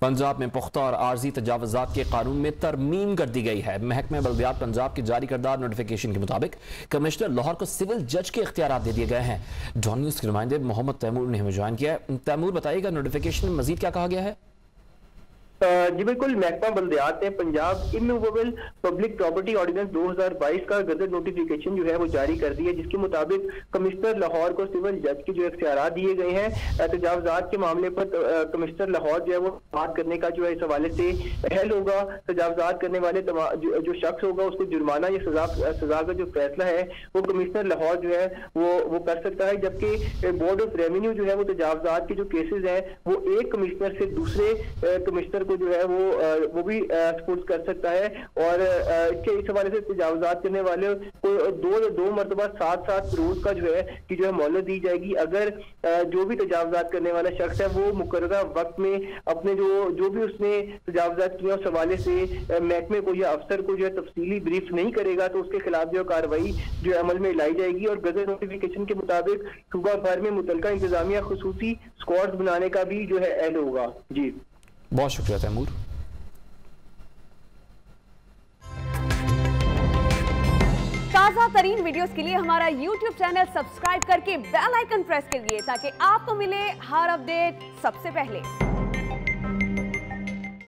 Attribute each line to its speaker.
Speaker 1: पंजाब में पुख्ता और आर्जी तजावुज़ात के कानून में तरमीम कर दी गई है। महकमे बल्दियात पंजाब की जारी करदा नोटिफिकेशन के मुताबिक कमिश्नर लाहौर को सिविल जज के इख्तियारात दे दिए गए हैं। जॉन न्यूज़ के नुमाइंदे मोहम्मद तैमूर ने हमें ज्वाइन किया है। तैमूर, बताइएगा नोटिफिकेशन में मजीद क्या कहा गया है?
Speaker 2: जी बिल्कुल, महकमा बल्दियात ने Punjab immovable public property ordinance 2022 का गजट नोटिफिकेशन जो है वो जारी कर दी है, जिसके मुताबिक कमिश्नर लाहौर को सिविल जज के जो इख्तियारात दिए गए हैं। तजावुज़ात के मामले पर कमिश्नर लाहौर जो है वो बात करने का जो है इस हवाले से अहल होगा। तजावुज़ात करने वाले जो शख्स होगा उसको जुर्माना या सजा का जो फैसला है वो कमिश्नर लाहौर जो है वो कर सकता है, जबकि बोर्ड ऑफ रेवेन्यू जो है वो तजावुज़ात के जो केसेज हैं वो एक कमिश्नर से दूसरे कमिश्नर को जो है वो भी सपोर्ट कर सकता है। और इसके इस हवाले से तजावुज़ात करने वाले को दो मरतबा 7 रोज का जो है मोहलत दी जाएगी। अगर जो भी तजावुज़ात करने वाला शख्स है वो मुकर्ररा वक्त में अपने जो भी उसने तजावुज़ात किया उस हवाले से महकमे को या अफसर को जो है तफसीली ब्रीफ नहीं करेगा तो उसके खिलाफ जो कार्रवाई जो अमल में लाई जाएगी। और गजट नोटिफिकेशन के मुताबिक सूबा भर में मुतलका इंतजामिया खुसूसी स्क्वाड्स बनाने का भी जो है अहल होगा। जी
Speaker 1: बहुत शुक्रिया तैमूर।
Speaker 3: ताज़ा तरीन वीडियोस के लिए हमारा YouTube चैनल सब्सक्राइब करके बेल आइकन प्रेस करिए ताकि आपको मिले हर अपडेट सबसे पहले।